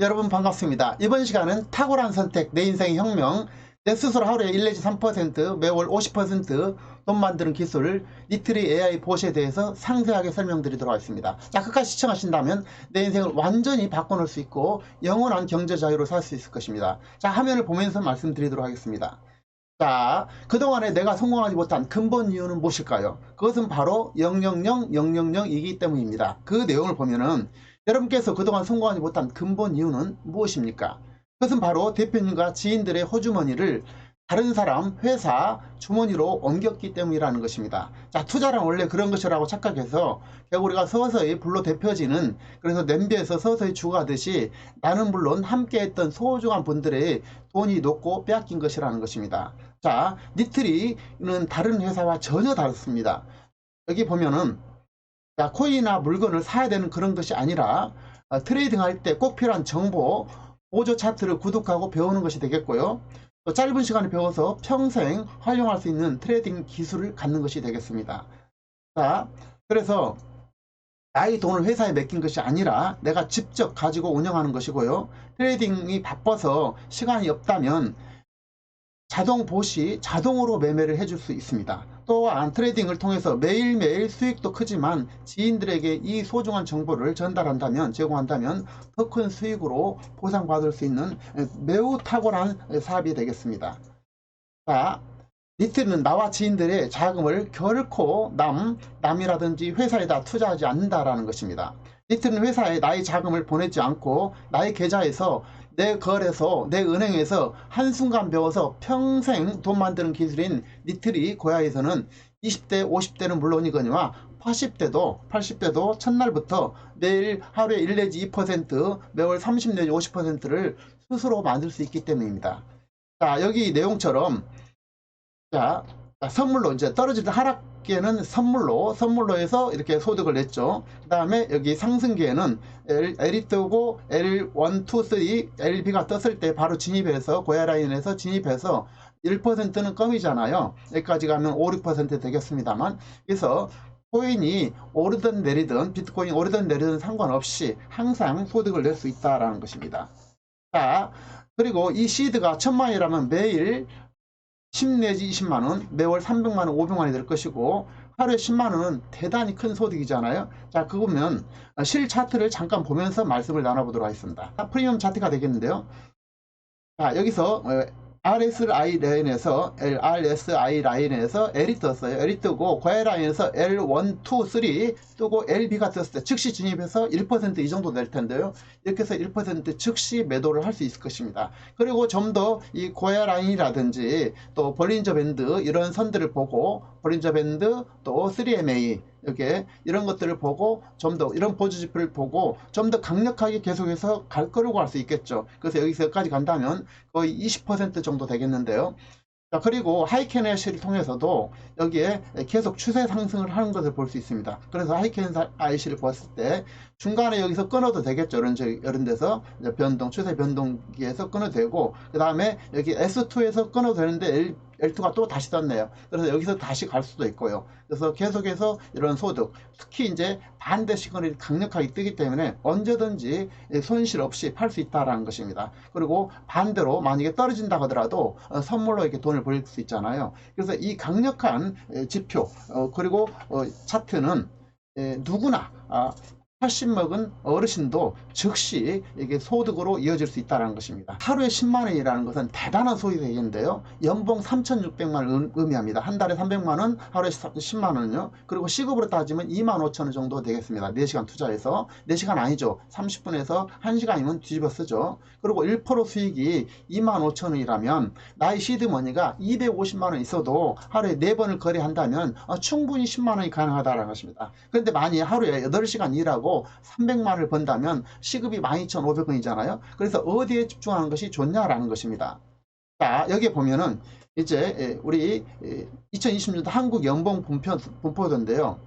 여러분 반갑습니다. 이번 시간은 탁월한 선택, 내 인생의 혁명, 내 스스로 하루에 1 내지 3%, 매월 50%돈 만드는 기술, 니트리 AI 보시에 대해서 상세하게 설명드리도록 하겠습니다. 자, 끝까지 시청하신다면 내 인생을 완전히 바꿔놓을 수 있고 영원한 경제 자유로 살 수 있을 것입니다. 자, 화면을 보면서 말씀드리도록 하겠습니다. 자, 그동안에 내가 성공하지 못한 근본 이유는 무엇일까요? 그것은 바로 000이기 때문입니다. 그 내용을 보면은 여러분께서 그동안 성공하지 못한 근본 이유는 무엇입니까? 그것은 바로 대표님과 지인들의 호주머니를 다른 사람, 회사 주머니로 옮겼기 때문이라는 것입니다. 자, 투자란 원래 그런 것이라고 착각해서 결국 우리가 서서히 불로 데펴지는, 그래서 냄비에서 서서히 죽어가듯이 나는 물론 함께했던 소중한 분들의 돈이 녹고 빼앗긴 것이라는 것입니다. 자, 니트리는 다른 회사와 전혀 다릅니다. 여기 보면은 자, 코인이나 물건을 사야 되는 그런 것이 아니라 트레이딩 할 때 꼭 필요한 정보, 보조 차트를 구독하고 배우는 것이 되겠고요. 또 짧은 시간에 배워서 평생 활용할 수 있는 트레이딩 기술을 갖는 것이 되겠습니다. 자, 그래서 나의 돈을 회사에 맡긴 것이 아니라 내가 직접 가지고 운영하는 것이고요. 트레이딩이 바빠서 시간이 없다면 자동 보시, 자동으로 매매를 해줄 수 있습니다. 또한 트레이딩을 통해서 매일매일 수익도 크지만 지인들에게 이 소중한 정보를 전달한다면, 제공한다면 더 큰 수익으로 보상받을 수 있는 매우 탁월한 사업이 되겠습니다. 자, 니트는 나와 지인들의 자금을 결코 남이라든지 회사에다 투자하지 않는다라는 것입니다. 니트는 회사에 나의 자금을 보내지 않고 나의 계좌에서, 내 거래소, 내 은행에서 한순간 배워서 평생 돈 만드는 기술인 니트리 고야에서는 20대, 50대는 물론이거니와 80대도 첫날부터 매일 하루에 1 내지 2%, 매월 30 내지 50%를 스스로 만들 수 있기 때문입니다. 자, 여기 내용처럼 자, 선물로 이제 떨어질 때 하락기에는 선물로 해서 이렇게 소득을 냈죠. 그 다음에 여기 상승기에는 L이 뜨고 L1, 2, 3, LB가 떴을 때 바로 진입해서 고야라인에서 진입해서 1%는 껌이잖아요. 여기까지 가면 5, 6% 되겠습니다만, 그래서 코인이 오르든 내리든, 비트코인이 오르든 내리든 상관없이 항상 소득을 낼 수 있다라는 것입니다. 자, 그리고 이 시드가 1000만이라면 매일 10 내지 20만원, 매월 300만원, 500만원이 될 것이고, 하루에 10만원은 대단히 큰 소득이잖아요. 자, 그거면 실 차트를 잠깐 보면서 말씀을 나눠보도록 하겠습니다. 프리미엄 차트가 되겠는데요. 자, 여기서 RSI 라인에서 L이 떴어요. L이 뜨고 고야 라인에서 L1, 2, 3 뜨고 LB가 떴을 때 즉시 진입해서 1% 이 정도 될 텐데요. 이렇게 해서 1% 즉시 매도를 할 수 있을 것입니다. 그리고 좀 더 이 고야 라인이라든지 또 볼린저 밴드 이런 선들을 보고, 볼린저 밴드 또 3MA 이렇게 이런 것들을 보고, 좀 더 이런 보조지표를 보고 좀 더 강력하게 계속해서 갈 거라고 할 수 있겠죠. 그래서 여기서까지 간다면 거의 20% 정도 되겠는데요. 자, 그리고 하이켄 IC를 통해서도 여기에 계속 추세 상승을 하는 것을 볼 수 있습니다. 그래서 하이켄 IC를 봤을 때 중간에 여기서 끊어도 되겠죠. 이런 데서 변동, 추세 변동기에서 끊어도 되고, 그 다음에 여기 S2에서 끊어도 되는데 L2가 또 다시 떴네요. 그래서 여기서 다시 갈 수도 있고요. 그래서 계속해서 이런 소득, 특히 이제 반대 시그널이 강력하게 뜨기 때문에 언제든지 손실 없이 팔 수 있다라는 것입니다. 그리고 반대로 만약에 떨어진다고 하더라도 선물로 이렇게 돈을 벌릴 수 있잖아요. 그래서 이 강력한 지표, 그리고 차트는 누구나 80 먹은 어르신도 즉시 이게 소득으로 이어질 수 있다는 것입니다. 하루에 10만원이라는 것은 대단한 소득이겠는데요. 연봉 3,600만원 의미합니다. 한 달에 300만원, 하루에 10만원요. 그리고 시급으로 따지면 25,000원 정도 되겠습니다. 4시간 투자해서. 4시간 아니죠. 30분에서 1시간이면 뒤집어 쓰죠. 그리고 1% 수익이 25,000원이라면 나의 시드머니가 250만원 있어도 하루에 4번을 거래한다면 충분히 10만원이 가능하다는 것입니다. 그런데 만약 하루에 8시간 일하고 300만원을 번다면 시급이 12,500원이잖아요. 그래서 어디에 집중하는 것이 좋냐라는 것입니다. 자, 여기에 보면은 이제 우리 2020년도 한국 연봉 분포도인데요.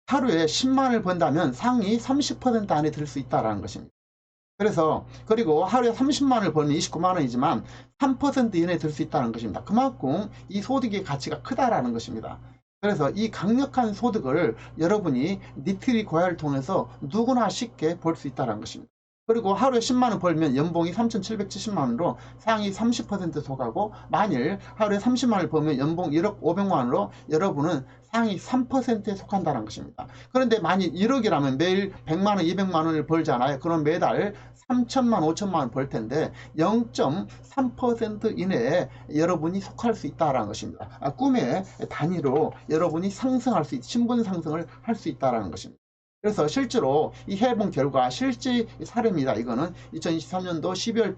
하루에 10만원을 번다면 상위 30% 안에 들 수 있다는 것입니다. 그래서 그리고 하루에 30만원을 벌면 29만원이지만 3% 이내에 들 수 있다는 것입니다. 그만큼 이 소득의 가치가 크다라는 것입니다. 그래서 이 강력한 소득을 여러분이 니트리 고야를 통해서 누구나 쉽게 벌 수 있다는 것입니다. 그리고 하루에 10만원 벌면 연봉이 3,770만원으로 상위 30% 속하고, 만일 하루에 30만원을 벌면 연봉 1억 500만원으로 여러분은 상위 3%에 속한다는 것입니다. 그런데 만일 1억이라면 매일 100만원 200만원을 벌잖아요. 그럼 매달 3천만 5천만원 벌 텐데 0.3% 이내에 여러분이 속할 수 있다는 것입니다. 꿈의 단위로 여러분이 상승할 수 신분 상승을 할 수 있다는 것입니다. 그래서 실제로 이 해본 결과 실제 사례입니다. 이거는 2023년도 12월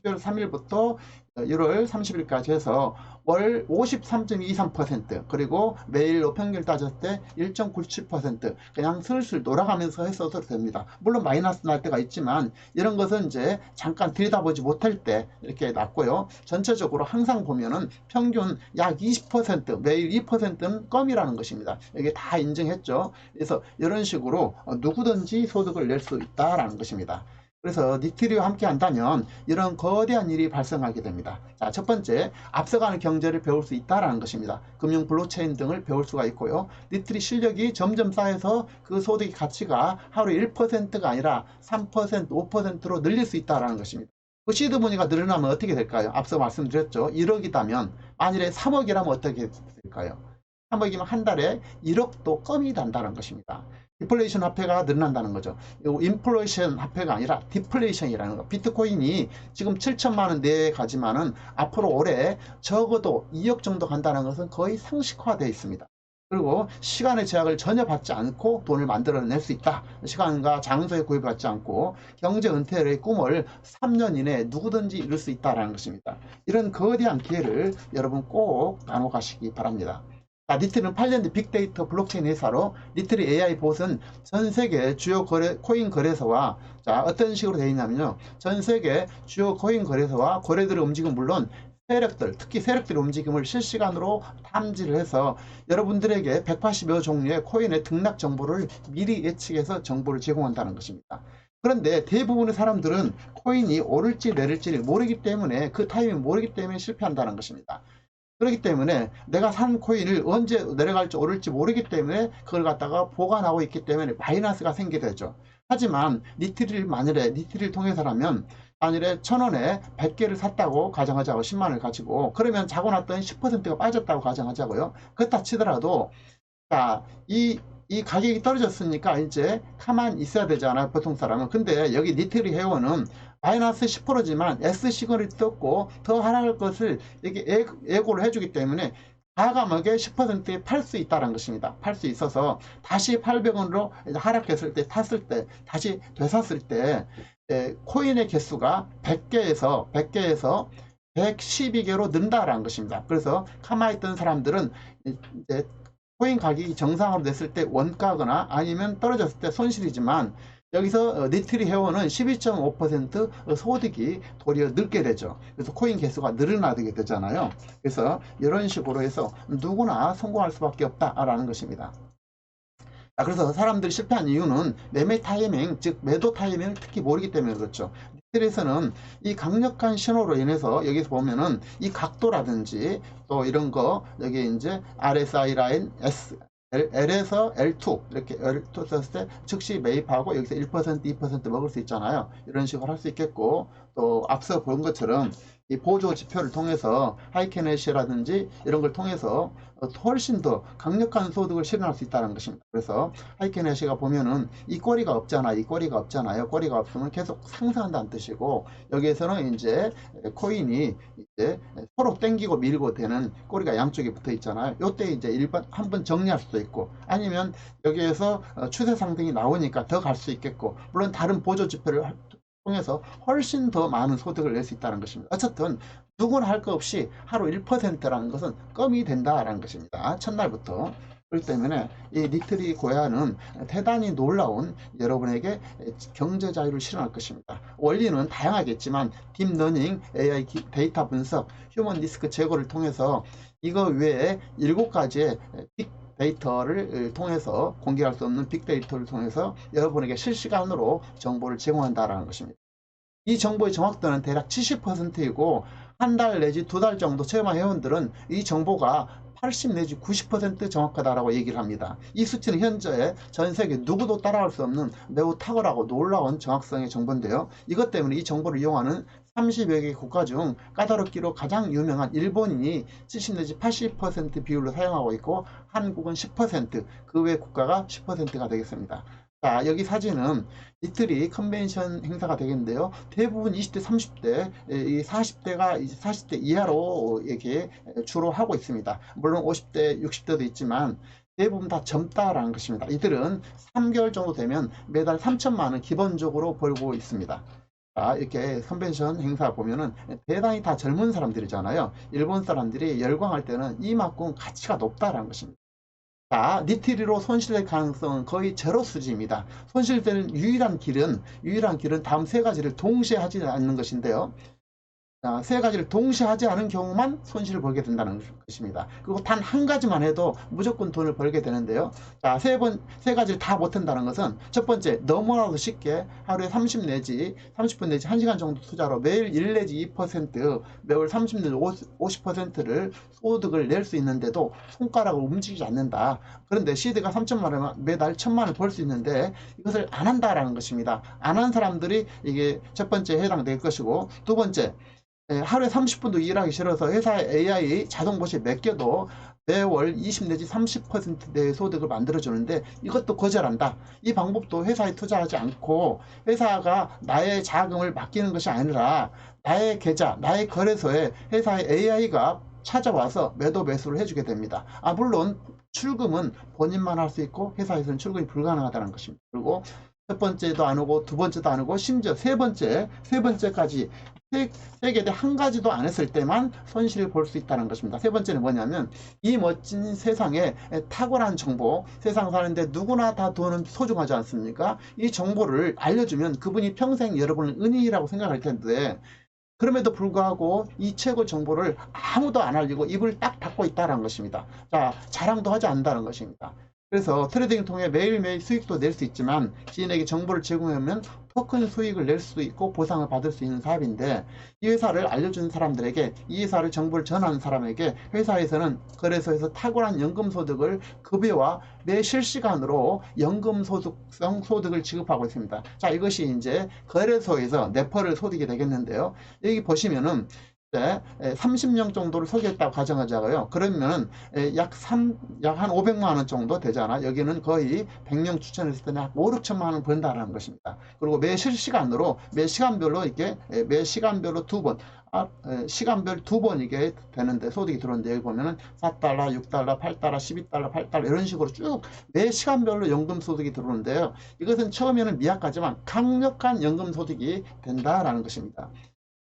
3일부터 1월 30일까지 해서 월 53.23%, 그리고 매일로 평균 따졌을 때 1.97%, 그냥 슬슬 돌아가면서 했어도 됩니다. 물론 마이너스 날 때가 있지만 이런 것은 이제 잠깐 들여다보지 못할 때 이렇게 났고요. 전체적으로 항상 보면은 평균 약 20%, 매일 2%는 껌이라는 것입니다. 이게 다 인정했죠. 그래서 이런 식으로 누구든지 소득을 낼 수 있다라는 것입니다. 그래서 니트리와 함께 한다면 이런 거대한 일이 발생하게 됩니다. 자, 첫 번째, 앞서가는 경제를 배울 수 있다는 것입니다. 금융 블록체인 등을 배울 수가 있고요. 니트리 실력이 점점 쌓여서 그 소득의 가치가 하루 1%가 아니라 3%, 5%로 늘릴 수 있다는 것입니다. 그 시드머니가 늘어나면 어떻게 될까요? 앞서 말씀드렸죠. 1억이다면 만일에 3억이라면 어떻게 될까요? 3억이면 한 달에 1억도 껌이 난다는 것입니다. 디플레이션 화폐가 늘어난다는 거죠. 인플레이션 화폐가 아니라 디플레이션이라는 거. 비트코인이 지금 7천만 원 내에 가지만은 앞으로 올해 적어도 2억 정도 간다는 것은 거의 상식화되어 있습니다. 그리고 시간의 제약을 전혀 받지 않고 돈을 만들어낼 수 있다. 시간과 장소에 구애받지 않고 경제 은퇴의 꿈을 3년 이내에 누구든지 이룰 수 있다는 것입니다. 이런 거대한 기회를 여러분 꼭 나눠 가시기 바랍니다. 니트리는 8년 뒤 빅데이터 블록체인 회사로 니트리 AI 봇은 전 세계 주요 코인 거래소와, 자, 어떤 식으로 되어 있냐면요. 전 세계 주요 코인 거래소와 거래들의 움직임 물론 세력들, 특히 세력들의 움직임을 실시간으로 탐지를 해서 여러분들에게 180여 종류의 코인의 등락 정보를 미리 예측해서 정보를 제공한다는 것입니다. 그런데 대부분의 사람들은 코인이 오를지 내릴지 모르기 때문에, 그 타이밍을 모르기 때문에 실패한다는 것입니다. 그렇기 때문에 내가 산 코인을 언제 내려갈지 오를지 모르기 때문에 그걸 갖다가 보관하고 있기 때문에 마이너스가 생기게 되죠. 하지만 만일에 니트리를 통해서라면 만일에 1,000원에 100개를 샀다고 가정하자고, 10만원을 가지고, 그러면 자고 났더니 10%가 빠졌다고 가정하자고요. 그렇다 치더라도, 자, 이 가격이 떨어졌으니까 이제 가만히 있어야 되잖아요, 보통 사람은. 근데 여기 니트리 회원은 마이너스 10%지만 S 시그널이 떴고 더 하락할 것을 이렇게 예고를 해주기 때문에 과감하게 10%에 팔 수 있다는 것입니다. 팔 수 있어서 다시 800원으로 하락했을 때, 탔을 때, 다시 되샀을 때 코인의 개수가 100개에서 112개로 는다라는 것입니다. 그래서 가만히 있던 사람들은 이제 코인 가격이 정상으로 됐을 때 원가거나 아니면 떨어졌을 때 손실이지만, 여기서 니트리 회원은 12.5% 소득이 도리어 늘게 되죠. 그래서 코인 개수가 늘어나게 되잖아요. 그래서 이런 식으로 해서 누구나 성공할 수밖에 없다라는 것입니다. 그래서 사람들이 실패한 이유는 매매 타이밍, 즉 매도 타이밍을 특히 모르기 때문에 그렇죠. 니트리에서는 이 강력한 신호로 인해서 여기서 보면은 이 각도라든지 또 이런 거, 여기 이제 RSI 라인 L에서 L2 이렇게 L2 썼을 때 즉시 매입하고 여기서 1% 2% 먹을 수 있잖아요. 이런 식으로 할 수 있겠고, 또 앞서 본 것처럼 이 보조 지표를 통해서 하이케네시라든지 이런 걸 통해서 훨씬 더 강력한 소득을 실현할 수 있다는 것입니다. 그래서 하이케네시가 보면은 이 꼬리가 없잖아요. 꼬리가 없으면 계속 상승한다는 뜻이고, 여기에서는 이제 코인이 이제 서로 땡기고 밀고 되는 꼬리가 양쪽에 붙어 있잖아요. 요때 이제 한번 정리할 수도 있고, 아니면 여기에서 추세 상승이 나오니까 더 갈 수 있겠고, 물론 다른 보조 지표를 통해서 훨씬 더 많은 소득을 낼 수 있다는 것입니다. 어쨌든 누구나 할 것 없이 하루 1%라는 것은 껌이 된다라는 것입니다. 첫날부터. 그렇기 때문에 이 니트리 고야는 대단히 놀라운 여러분에게 경제 자유를 실현할 것입니다. 원리는 다양하겠지만 딥러닝, AI 데이터 분석, 휴먼 리스크 제거를 통해서 이거 외에 7가지의 빅 데이터를 통해서, 공개할 수 없는 빅데이터를 통해서 여러분에게 실시간으로 정보를 제공한다는 것입니다. 이 정보의 정확도는 대략 70%이고 한 달 내지 2달 정도 체험한 회원들은 이 정보가 80 내지 90% 정확하다라고 얘기를 합니다. 이 수치는 현재 전 세계 누구도 따라갈 수 없는 매우 탁월하고 놀라운 정확성의 정보인데요. 이것 때문에 이 정보를 이용하는 30여 개 국가 중 까다롭기로 가장 유명한 일본이 70 내지 80% 비율로 사용하고 있고, 한국은 10%, 그 외 국가가 10%가 되겠습니다. 자, 여기 사진은 이틀이 컨벤션 행사가 되겠는데요. 대부분 20대, 30대, 이 40대가 40대 이하로 이렇게 주로 하고 있습니다. 물론 50대, 60대도 있지만 대부분 다 젊다라는 것입니다. 이들은 3개월 정도 되면 매달 3천만 원 기본적으로 벌고 있습니다. 자, 이렇게 컨벤션 행사 보면은 대단히 다 젊은 사람들이잖아요. 일본 사람들이 열광할 때는 이만큼 가치가 높다라는 것입니다. 자, 니트리로 손실될 가능성은 거의 제로 수지입니다. 손실되는 유일한 길은 다음 세 가지를 동시에 하지 않는 것인데요. 자, 세 가지를 동시에 하지 않은 경우만 손실을 벌게 된다는 것입니다. 그리고 단 한 가지만 해도 무조건 돈을 벌게 되는데요. 자, 세 가지를 다 못한다는 것은, 첫 번째, 너무나도 쉽게 하루에 30 내지 30분 내지 1시간 정도 투자로 매일 1 내지 2%, 매월 30 내지 50%를 소득을 낼 수 있는데도 손가락을 움직이지 않는다. 그런데 시드가 3천만 원이면 매달 1,000만 원을 벌 수 있는데 이것을 안 한다라는 것입니다. 안 한 사람들이 이게 첫 번째 해당될 것이고, 두 번째, 하루에 30분도 일하기 싫어서 회사의 AI 자동보시 맡겨도 매월 20 내지 30%의 소득을 만들어주는데 이것도 거절한다. 이 방법도 회사에 투자하지 않고 회사가 나의 자금을 맡기는 것이 아니라 나의 계좌, 나의 거래소에 회사의 AI가 찾아와서 매도 매수를 해주게 됩니다. 물론 출금은 본인만 할 수 있고 회사에서는 출금이 불가능하다는 것입니다. 그리고 첫 번째도 안 오고 두 번째도 안 오고 심지어 세 번째까지 세계대 한 가지도 안 했을 때만 손실을 볼 수 있다는 것입니다. 세 번째는 뭐냐면, 이 멋진 세상에 탁월한 정보, 세상 사는데 누구나 다 돈은 소중하지 않습니까? 이 정보를 알려주면 그분이 평생 여러분을 은인이라고 생각할 텐데, 그럼에도 불구하고 이 최고 정보를 아무도 안 알리고 입을 딱 닫고 있다는 것입니다. 자, 자랑도 하지 않는다는 것입니다. 그래서 트레이딩을 통해 매일매일 수익도 낼 수 있지만 지인에게 정보를 제공하면 더 큰 수익을 낼 수도 있고 보상을 받을 수 있는 사업인데, 이 회사를 알려주는 사람들에게, 이 회사를 정보를 전하는 사람에게 회사에서는 거래소에서 탁월한 연금소득을 급여와 매 실시간으로 연금소득성 소득을 지급하고 있습니다. 자, 이것이 이제 거래소에서 네퍼를 소득이 되겠는데요. 여기 보시면은 30명 정도를 소개했다고 가정하자고요. 그러면 약 한 500만 원 정도 되잖아. 여기는 거의 100명 추천했을 때는 약 5, 6천만 원 번다라는 것입니다. 그리고 매 실시간으로, 매 시간별로 이렇게, 매 시간별로 두 번, 시간별 두 번 이게 되는데 소득이 들어오는데, 여기 보면은 4달러, 6달러, 8달러, 12달러, 8달러 이런 식으로 쭉 매 시간별로 연금 소득이 들어오는데요. 이것은 처음에는 미약하지만 강력한 연금 소득이 된다라는 것입니다.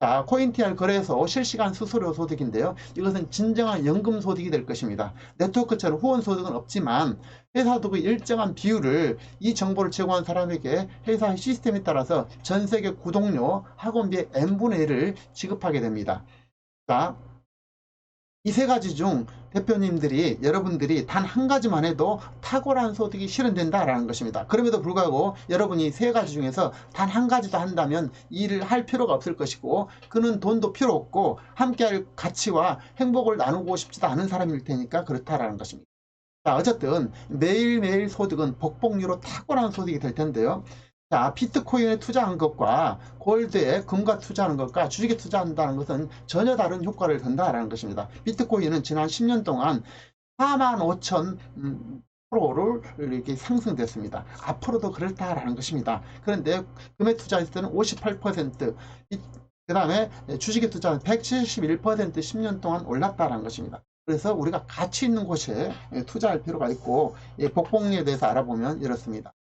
자, 코인TR 거래소 실시간 수수료 소득인데요. 이것은 진정한 연금 소득이 될 것입니다. 네트워크처럼 후원 소득은 없지만 회사 소득의 일정한 비율을 이 정보를 제공한 사람에게 회사의 시스템에 따라서 전 세계 구독료, 학원비의 n분의 1을 지급하게 됩니다. 자, 이 세 가지 중 대표님들이, 여러분들이 단 한 가지만 해도 탁월한 소득이 실현된다라는 것입니다. 그럼에도 불구하고 여러분이 세 가지 중에서 단 한 가지도 한다면 일을 할 필요가 없을 것이고, 그는 돈도 필요 없고 함께할 가치와 행복을 나누고 싶지도 않은 사람일 테니까 그렇다라는 것입니다. 자, 어쨌든 매일매일 소득은 복복리로 탁월한 소득이 될 텐데요. 자, 비트코인에 투자한 것과 골드에, 금과 투자하는 것과 주식에 투자한다는 것은 전혀 다른 효과를 든다라는 것입니다. 비트코인은 지난 10년 동안 45,000%를 이렇게 상승됐습니다. 앞으로도 그렇다라는 것입니다. 그런데 금에 투자했을 때는 58%, 그 다음에 주식에 투자는 171% 10년 동안 올랐다라는 것입니다. 그래서 우리가 가치 있는 곳에 투자할 필요가 있고, 복복리에 대해서 알아보면 이렇습니다.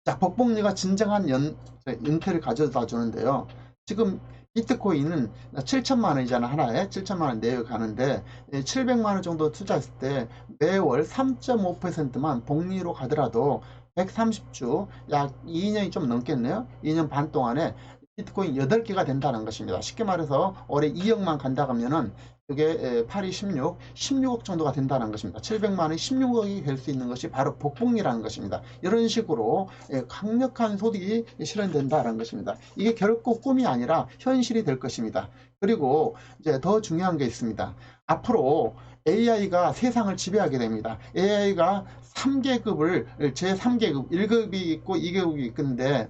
자, 복복리가 진정한 연태를 가져다 주는데요. 지금 비트코인은 7천만 원이잖아. 하나에 7천만 원 내외 가는데 700만 원 정도 투자했을 때 매월 3.5%만 복리로 가더라도 130주, 약 2년이 좀 넘겠네요. 2년 반 동안에 비트코인 8개가 된다는 것입니다. 쉽게 말해서 올해 2억만 간다 하면은 그게 8이 16억 정도가 된다는 것입니다. 700만 원이 16억이 될 수 있는 것이 바로 복복리라는 것입니다. 이런 식으로 강력한 소득이 실현된다는 것입니다. 이게 결코 꿈이 아니라 현실이 될 것입니다. 그리고 이제 더 중요한 게 있습니다. 앞으로 AI가 세상을 지배하게 됩니다. AI가 3계급을 제3계급 1급이 있고 2계급이 있는데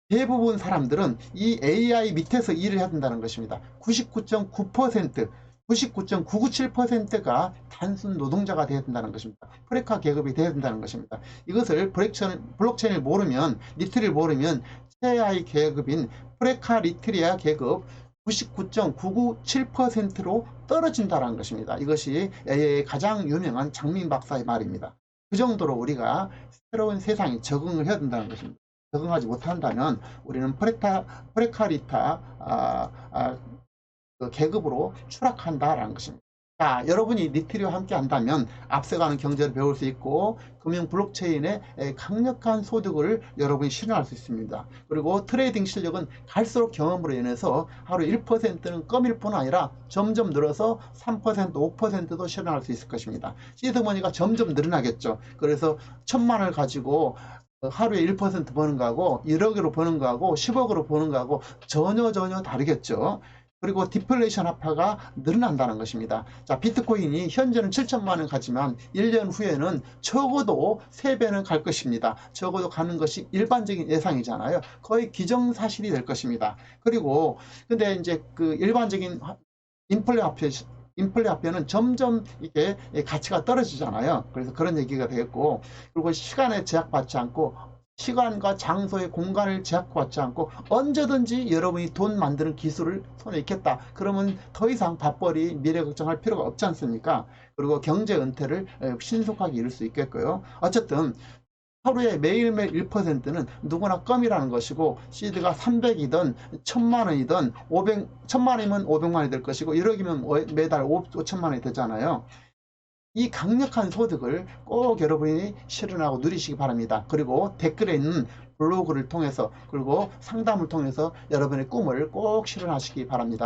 대부분 사람들은 이 AI 밑에서 일을 해야 된다는 것입니다. 99.9%, 99.997%가 단순 노동자가 되어야 된다는 것입니다. 프레카 계급이 되어야 된다는 것입니다. 이것을 블록체인을 모르면, 리트를 모르면 최하위 계급인 프레카 리트리아 계급 99.997%로 떨어진다는 것입니다. 이것이 AI의 가장 유명한 장민 박사의 말입니다. 그 정도로 우리가 새로운 세상에 적응을 해야 된다는 것입니다. 적응하지 못한다면 우리는 프레카리타 그 계급으로 추락한다라는 것입니다. 자, 여러분이 리트리와 함께 한다면 앞서가는 경제를 배울 수 있고 금융 블록체인의 강력한 소득을 여러분이 실현할 수 있습니다. 그리고 트레이딩 실력은 갈수록 경험으로 인해서 하루 1%는 껌일 뿐 아니라 점점 늘어서 3%, 5%도 실현할 수 있을 것입니다. 시드머니가 점점 늘어나겠죠. 그래서 1,000만 원을 가지고 하루에 1% 버는 거하고 1억으로 버는 거하고 10억으로 버는 거하고 전혀 다르겠죠. 그리고 디플레이션 합파가 늘어난다는 것입니다. 자, 비트코인이 현재는 7천만 원 가지만 1년 후에는 적어도 3배는 갈 것입니다. 적어도 가는 것이 일반적인 예상이잖아요. 거의 기정사실이 될 것입니다. 그리고 근데 이제 그 일반적인 인플레 화폐는 점점 이게 가치가 떨어지잖아요. 그래서 그런 얘기가 되겠고, 그리고 시간에 제약받지 않고 시간과 장소의 공간을 제약받지 않고 언제든지 여러분이 돈 만드는 기술을 손에 익혔다. 그러면 더 이상 밥벌이 미래 걱정할 필요가 없지 않습니까? 그리고 경제 은퇴를 신속하게 이룰 수 있겠고요. 어쨌든 하루에 매일매일 1%는 누구나 껌이라는 것이고, 시드가 300이든 1,000만 원이든 1,000만 원이면 500만 원이 될 것이고 1억이면 매달 5천만 원이 되잖아요. 이 강력한 소득을 꼭 여러분이 실현하고 누리시기 바랍니다. 그리고 댓글에 있는 블로그를 통해서 그리고 상담을 통해서 여러분의 꿈을 꼭 실현하시기 바랍니다.